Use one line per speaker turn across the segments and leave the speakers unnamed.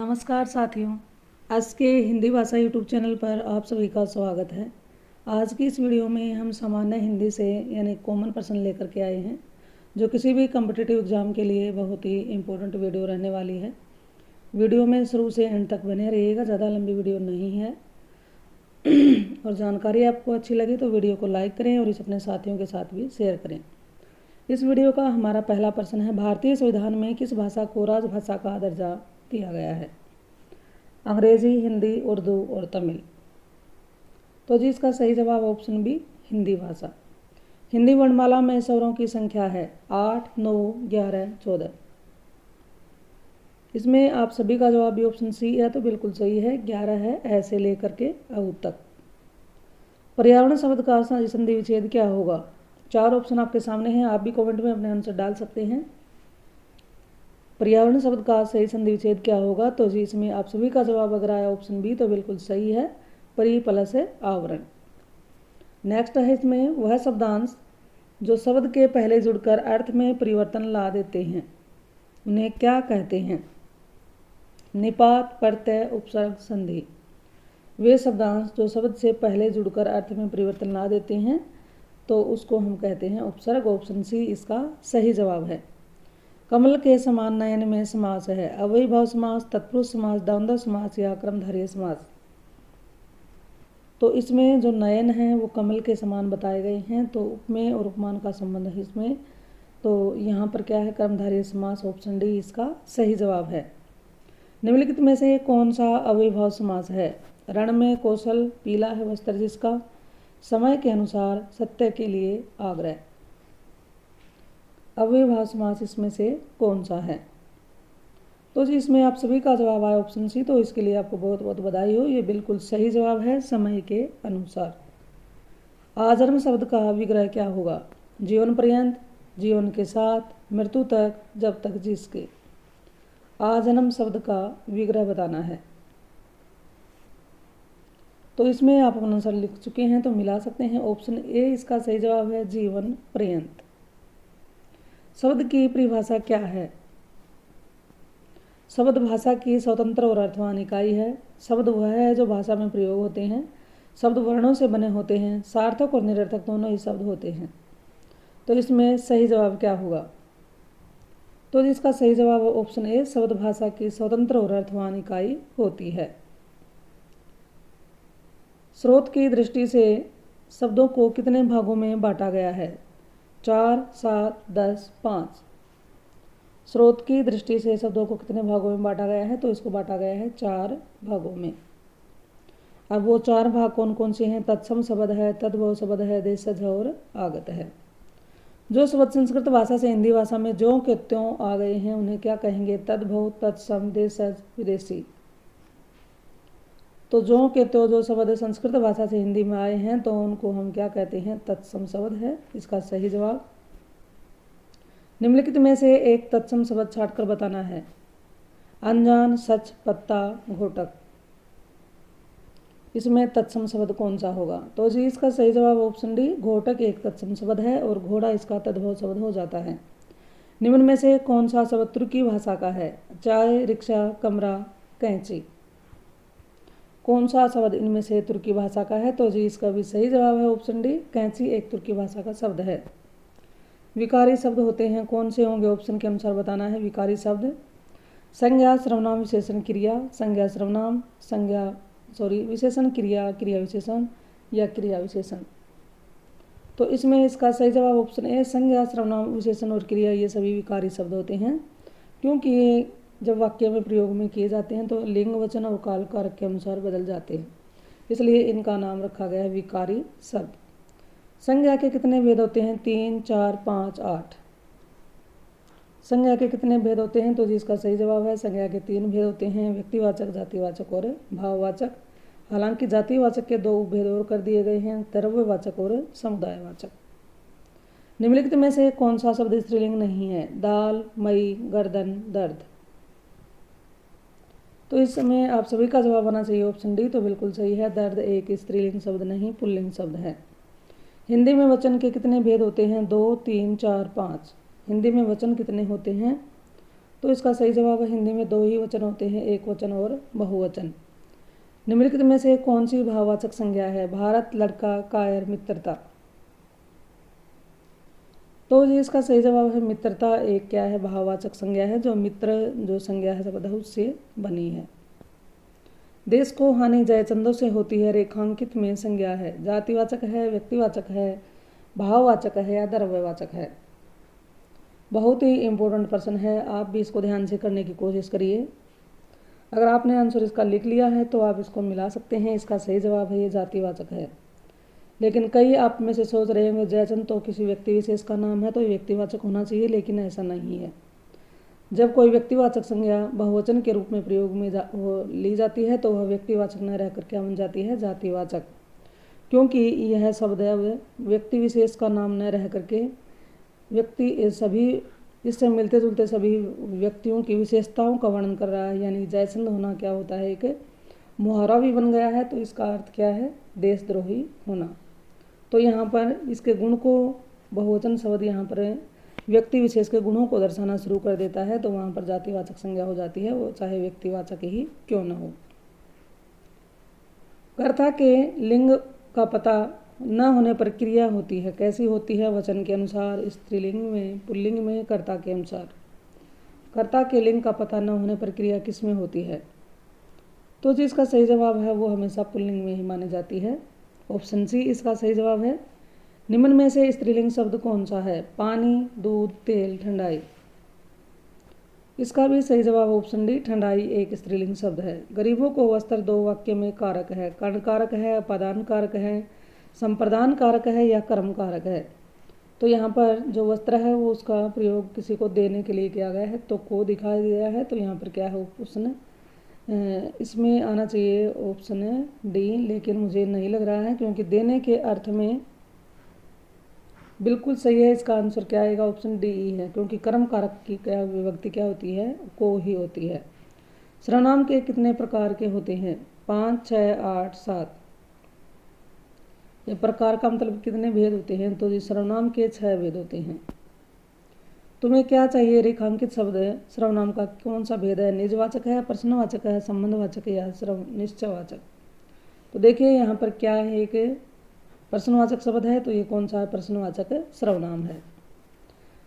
नमस्कार साथियों, आज के हिंदी भाषा यूट्यूब चैनल पर आप सभी का स्वागत है। आज की इस वीडियो में हम सामान्य हिंदी से यानी कॉमन प्रश्न लेकर के आए हैं, जो किसी भी कॉम्पिटिटिव एग्ज़ाम के लिए बहुत ही इम्पोर्टेंट वीडियो रहने वाली है। वीडियो में शुरू से एंड तक बने रहिएगा, ज़्यादा लंबी वीडियो नहीं है। और जानकारी आपको अच्छी लगे तो वीडियो को लाइक करें और इसे अपने साथियों के साथ भी शेयर करें। इस वीडियो का हमारा पहला प्रश्न है, भारतीय संविधान में किस भाषा को राजभाषा का दर्जा दिया गया है? अंग्रेजी, हिंदी, उर्दू और तमिल। तो जी इसका सही जवाब ऑप्शन बी, हिंदी भाषा। हिंदी वर्णमाला में स्वरों की संख्या है 8, 9, 11, 14। इसमें आप सभी का जवाब भी ऑप्शन सी है, तो बिल्कुल सही है। 11 है, ऐसे लेकर के अ तक। पर्यावरण शब्द का संधि विच्छेद क्या होगा? 4 ऑप्शन आपके सामने हैं, आप भी कमेंट में अपने आंसर डाल सकते हैं। पर्यावरण शब्द का सही संधि विच्छेद क्या होगा? तो जी इसमें आप सभी का जवाब अगर आया ऑप्शन बी, तो बिल्कुल सही है। परि प्लस है आवरण। नेक्स्ट है इसमें वह शब्दांश जो शब्द के पहले जुड़कर अर्थ में परिवर्तन ला देते हैं, उन्हें क्या कहते हैं? निपात, प्रत्यय, उपसर्ग, संधि। वे शब्दांश जो शब्द से पहले जुड़कर अर्थ में परिवर्तन ला देते हैं, तो उसको हम कहते हैं उपसर्ग। ऑप्शन सी इसका सही जवाब है। कमल के समान नयन में समास है। अव्ययीभाव समास, तत्पुरुष समास, द्वंद्व समास या कर्मधारय समास। तो इसमें जो नयन है वो कमल के समान बताए गए हैं, तो उपमेय और उपमान का संबंध है इसमें। तो यहाँ पर क्या है? कर्मधारय समास। ऑप्शन डी इसका सही जवाब है। निम्नलिखित में से कौन सा अव्ययीभाव समास है? रण में कौशल, पीला है वस्त्र जिसका, समय के अनुसार, सत्य के लिए आग्रह। अव्ययीभाव समास इसमें से कौन सा है? तो जी इसमें आप सभी का जवाब आया ऑप्शन सी, तो इसके लिए आपको बहुत बहुत बधाई हो। ये बिल्कुल सही जवाब है, समय के अनुसार। आजन्म शब्द का विग्रह क्या होगा? जीवन पर्यंत, जीवन के साथ, मृत्यु तक, जब तक जिसके। आजन्म शब्द का विग्रह बताना है। तो इसमें आप अपना आंसर लिख चुके हैं, तो मिला सकते हैं। ऑप्शन ए इसका सही जवाब है, जीवन पर्यंत। शब्द की परिभाषा क्या है? शब्द भाषा की स्वतंत्र और अर्थवान इकाई है। शब्द वह है जो भाषा में प्रयोग होते हैं। शब्द वर्णों से बने होते हैं। सार्थक और निरर्थक दोनों ही शब्द होते हैं। तो इसमें सही जवाब क्या होगा? तो इसका सही जवाब ऑप्शन ए, शब्द भाषा की स्वतंत्र और अर्थवान इकाई होती है। स्रोत की दृष्टि से शब्दों को कितने भागों में बांटा गया है? 4, 7, 10, 5। स्रोत की दृष्टि से शब्दों को कितने भागों में बांटा गया है? तो इसको बांटा गया है 4 भागों में। अब वो 4 भाग कौन कौन से हैं? तत्सम शब्द है, तद्भव शब्द है, देशज है और आगत है। जो शब्द संस्कृत भाषा से हिंदी भाषा में ज्यों के त्यों आ गए हैं, उन्हें क्या कहेंगे? तद्भव, तत्सम, देशज, विदेशी। तो ज्यों के त्यों जो शब्द संस्कृत भाषा से हिंदी में आए हैं, तो उनको हम क्या कहते हैं? तत्सम शब्द है इसका सही जवाब। निम्नलिखित में से एक तत्सम शब्द छांटकर बताना है। अनजान, सच, पत्ता, घोटक। इसमें तत्सम शब्द कौन सा होगा? तो जी इसका सही जवाब ऑप्शन डी, घोटक एक तत्सम शब्द है और घोड़ा इसका तद्भव शब्द हो जाता है। निम्न में से कौन सा शब्द तुर्की भाषा का है? चाय, रिक्शा, कमरा, कैंची। कौन सा शब्द इनमें से तुर्की भाषा का है? तो जी इसका भी सही जवाब है ऑप्शन डी, कैंची एक तुर्की भाषा का शब्द है। विकारी शब्द होते हैं, कौन से होंगे? ऑप्शन के अनुसार बताना है। विकारी शब्द संज्ञा, सर्वनाम, विशेषण, क्रिया। संज्ञा, सर्वनाम, विशेषण, क्रिया, क्रिया विशेषण या क्रिया विशेषण। तो इसमें इसका सही जवाब ऑप्शन ए, संज्ञा, सर्वनाम, विशेषण और क्रिया ये सभी विकारी शब्द होते हैं, क्योंकि ये जब वाक्य में प्रयोग में किए जाते हैं तो लिंग, वचन और काल कारक के अनुसार बदल जाते हैं, इसलिए इनका नाम रखा गया है विकारी शब्द। संज्ञा के कितने भेद होते हैं? 3, 4, 5, 8। संज्ञा के कितने भेद होते हैं? तो जिसका सही जवाब है, संज्ञा के 3 भेद होते हैं, व्यक्तिवाचक, जातिवाचक और भाववाचक। हालांकि जातिवाचक के 2 उपभेद और कर दिए गए हैं, द्रव्यवाचक और समुदायवाचक। निम्नलिखित में से कौन सा शब्द स्त्रीलिंग नहीं है? दाल, मई, गर्दन, दर्द। तो इस समय आप सभी का जवाब आना चाहिए ऑप्शन डी, तो बिल्कुल सही है। दर्द एक स्त्रीलिंग शब्द नहीं, पुल्लिंग शब्द है। हिंदी में वचन के कितने भेद होते हैं? 2, 3, 4, 5। हिंदी में वचन कितने होते हैं? तो इसका सही जवाब है हिंदी में दो ही वचन होते हैं, एक वचन और बहुवचन। निम्नलिखित में से कौन सी भाववाचक संज्ञा है? भारत, लड़का, कायर, मित्रता। तो जी इसका सही जवाब है मित्रता। एक क्या है? भाववाचक संज्ञा है, जो मित्र जो संज्ञा है शब्द है उससे बनी है। देश को हानि जयचंदों से होती है रेखांकित में संज्ञा है। जातिवाचक है, व्यक्तिवाचक है, भाववाचक है या द्रव्यवाचक है? बहुत ही इम्पोर्टेंट प्रश्न है, आप भी इसको ध्यान से करने की कोशिश करिए। अगर आपने आंसर इसका लिख लिया है तो आप इसको मिला सकते हैं। इसका सही जवाब है ये जातिवाचक है। लेकिन कई आप में से सोच रहे होंगे जयचंद तो किसी व्यक्ति विशेष का नाम है तो व्यक्तिवाचक होना चाहिए, लेकिन ऐसा नहीं है। जब कोई व्यक्तिवाचक संज्ञा बहुवचन के रूप में प्रयोग में ली जाती है तो वह व्यक्तिवाचक न रहकर क्या बन जाती है? जातिवाचक। क्योंकि यह शब्द व्यक्ति विशेष का नाम न रह करके व्यक्ति सभी इससे मिलते जुलते सभी व्यक्तियों की विशेषताओं का वर्णन कर रहा है। यानी जयचंद होना क्या होता है? एक मुहावरा भी बन गया है। तो इसका अर्थ क्या है? देशद्रोही होना। तो यहाँ पर इसके गुण को बहुवचन शब्द यहाँ पर व्यक्ति विशेष के गुणों को दर्शाना शुरू कर देता है, तो वहाँ पर जातिवाचक संज्ञा हो जाती है, वो चाहे व्यक्तिवाचक ही क्यों न हो। कर्ता के लिंग का पता न होने पर क्रिया होती है, कैसी होती है? वचन के अनुसार, स्त्रीलिंग में, पुल्लिंग में, कर्ता के अनुसार। कर्ता के लिंग का पता न होने पर क्रिया किस में होती है? तो जिसका सही जवाब है वो हमेशा पुल्लिंग में ही मानी जाती है। ऑप्शन सी इसका सही जवाब है। निम्न में से स्त्रीलिंग शब्द कौन सा है? पानी, दूध, तेल, ठंडाई। इसका भी सही जवाब ऑप्शन डी, ठंडाई एक स्त्रीलिंग शब्द है। गरीबों को वस्त्र दो वाक्य में कारक है, कर्ण कारक है, उपादान कारक है, संप्रदान कारक है या कर्म कारक है? तो यहाँ पर जो वस्त्र है वो उसका प्रयोग किसी को देने के लिए किया गया है, तो को दिखाया गया है। तो यहाँ पर क्या है ऑप्शन इसमें आना चाहिए ऑप्शन डी, लेकिन मुझे नहीं लग रहा है क्योंकि देने के अर्थ में बिल्कुल सही है। इसका आंसर क्या आएगा? ऑप्शन डी ही है, क्योंकि कर्म कारक की क्या विभक्ति क्या होती है? को ही होती है। सर्वनाम के कितने प्रकार के होते हैं? 5, 6, 8, 7। ये प्रकार का मतलब कितने भेद होते हैं? तो ये सर्वनाम के 6 भेद होते हैं। तुम्हें क्या चाहिए? रेखांकित शब्द सर्वनाम का कौन सा भेद है? निजवाचक है, प्रश्नवाचक है, संबंधवाचक है या निश्चयवाचक? तो देखिए यहाँ पर क्या है, एक प्रश्नवाचक शब्द है, तो ये कौन सा है? प्रश्नवाचक सर्वनाम है।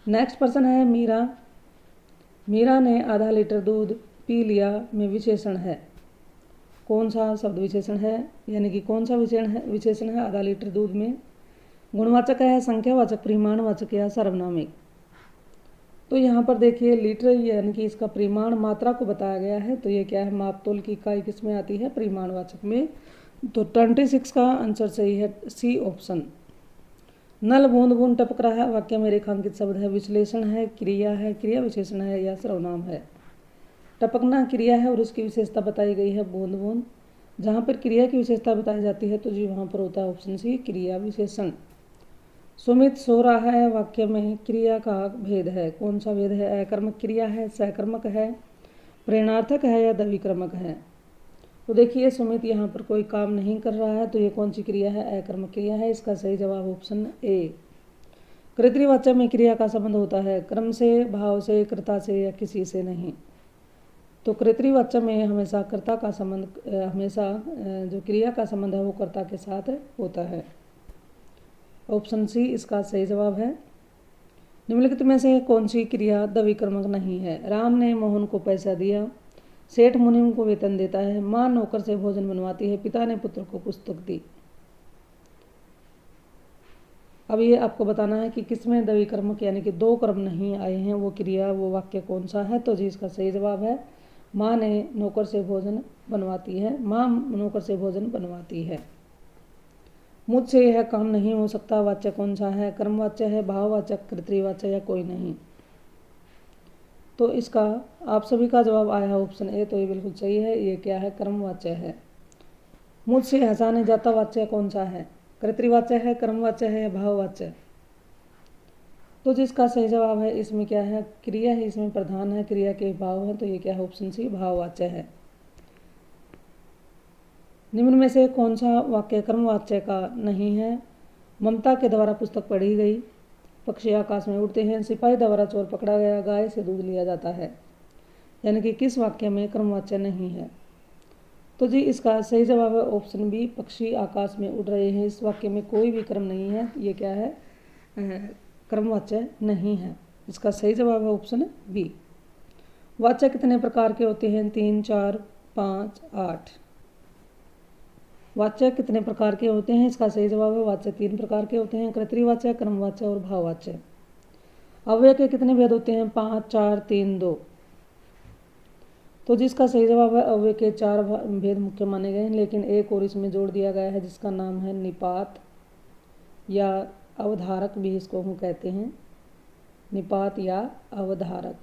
नेक्स्ट प्रश्न है मीरा। मीरा ने आधा लीटर दूध पी लिया में विशेषण है, कौन सा शब्द विशेषण है? यानी कि कौन सा विशेषण है आधा लीटर दूध में? गुणवाचक है, संख्यावाचक, परिमाणवाचक या सार्वनामिक? तो यहाँ पर देखिए लीटर यानी कि इसका परिमाण मात्रा को बताया गया है, तो ये क्या है? मापतोल की इकाई किस में आती है? परिमाणवाचक में। तो 26 का आंसर सही है, सी ऑप्शन। नल बूंद बूंद टपक रहा है वाक्य में रेखांकित शब्द है, विश्लेषण है, क्रिया है, क्रिया विशेषण है या सर्वनाम है? टपकना क्रिया है और उसकी विशेषता बताई गई है बूंद बूंद। जहाँ पर क्रिया की विशेषता बताई जाती है तो जी वहाँ पर होता है ऑप्शन सी, क्रिया विशेषण। सुमित सो रहा है वाक्य में क्रिया का भेद है, कौन सा भेद है? अकर्मक क्रिया है, सहकर्मक है, प्रेरणार्थक है या द्विक्रमक है? तो देखिए सुमित यहाँ पर कोई काम नहीं कर रहा है, तो ये कौन सी क्रिया है? अकर्मक क्रिया है। इसका सही जवाब ऑप्शन ए। कर्तृवाचक में क्रिया का संबंध होता है क्रम से, भाव से, कर्ता से या किसी से नहीं। तो कर्तृवाचक में हमेशा कर्ता का संबंध, हमेशा जो क्रिया का संबंध है वो कर्ता के साथ होता है। ऑप्शन सी इसका सही जवाब है। निम्नलिखित में से कौन सी क्रिया द्विक्रमक नहीं है? राम ने मोहन को पैसा दिया, सेठ मुनीम को वेतन देता है, माँ नौकर से भोजन बनवाती है, पिता ने पुत्र को पुस्तक दी। अब ये आपको बताना है कि किसमें द्विक्रमक यानी कि दो क्रम नहीं आए हैं, वो क्रिया वो वाक्य कौन सा है? तो जी इसका सही जवाब है माँ ने नौकर से भोजन बनवाती है, माँ नौकर से भोजन बनवाती है। मुझसे यह काम नहीं हो सकता वाच्य कौन सा है? कर्मवाच्य है, भाववाचक, कर्तृवाच्य या कोई नहीं? तो इसका आप सभी का जवाब आया ऑप्शन ए, तो ये बिल्कुल सही है। ये क्या है? कर्मवाच्य है। मुझसे हंसा नहीं जाता वाच्य कौन सा है? कर्तृवाच्य है, कर्मवाच्य है या भाववाच्य? तो जिसका सही जवाब है इसमें क्या है? क्रिया है, इसमें प्रधान है, क्रिया के भाव है, तो ये क्या है? ऑप्शन सी भाववाच्य है। निम्न में से कौन सा वाक्य कर्मवाच्य का नहीं है? ममता के द्वारा पुस्तक पढ़ी गई, पक्षी आकाश में उड़ते हैं, सिपाही द्वारा चोर पकड़ा गया, गाय से दूध लिया जाता है। यानी कि किस वाक्य में क्रमवाच्य नहीं है। तो जी इसका सही जवाब है ऑप्शन बी, पक्षी आकाश में उड़ रहे हैं। इस वाक्य में कोई भी क्रम नहीं है, ये क्या है, क्रमवाच्य नहीं है। इसका सही जवाब है ऑप्शन बी। वाच्य कितने प्रकार के होते हैं? 3, 4, 5, 8। वाच्य कितने प्रकार के होते हैं? इसका सही जवाब है वाच्य 3 प्रकार के होते हैं, कर्तृवाच्य, क्रमवाच्य और भाववाच्य। अव्यय के कितने भेद होते हैं? 5, 4, 3, 2। तो जिसका सही जवाब है अव्यय के 4 भेद मुख्य माने गए हैं, लेकिन एक और इसमें जोड़ दिया गया है जिसका नाम है निपात या अवधारक भी इसको हम कहते हैं, निपात या अवधारक।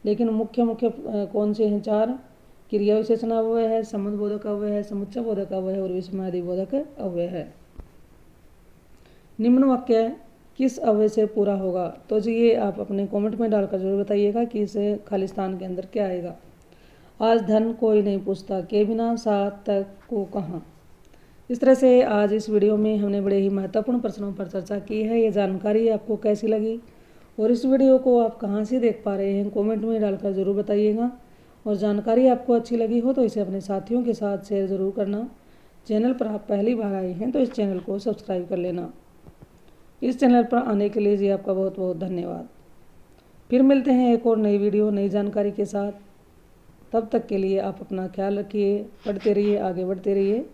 लेकिन मुख्य कौन से हैं? 4। क्रिया विशेषण अव्यय है, संबंध बोधक अव्यय है, समुच्चय बोधक अव्यय है और विस्मयादि बोधक अव्यय है। निम्न वाक्य किस अव्यय से पूरा होगा? तो जी ये आप अपने कमेंट में डालकर जरूर बताइएगा कि इस खाली स्थान के अंदर क्या आएगा। आज धन कोई नहीं पूछता, के बिना सात तक को कहाँ। इस तरह से आज इस वीडियो में हमने बड़े ही महत्वपूर्ण प्रश्नों पर चर्चा की है। ये जानकारी आपको कैसी लगी और इस वीडियो को आप कहाँ से देख पा रहे हैं, कमेंट में डालकर ज़रूर बताइएगा। और जानकारी आपको अच्छी लगी हो तो इसे अपने साथियों के साथ शेयर ज़रूर करना। चैनल पर आप पहली बार आए हैं तो इस चैनल को सब्सक्राइब कर लेना। इस चैनल पर आने के लिए जी आपका बहुत बहुत धन्यवाद। फिर मिलते हैं एक और नई वीडियो नई जानकारी के साथ। तब तक के लिए आप अपना ख्याल रखिए, पढ़ते रहिए, आगे बढ़ते रहिए।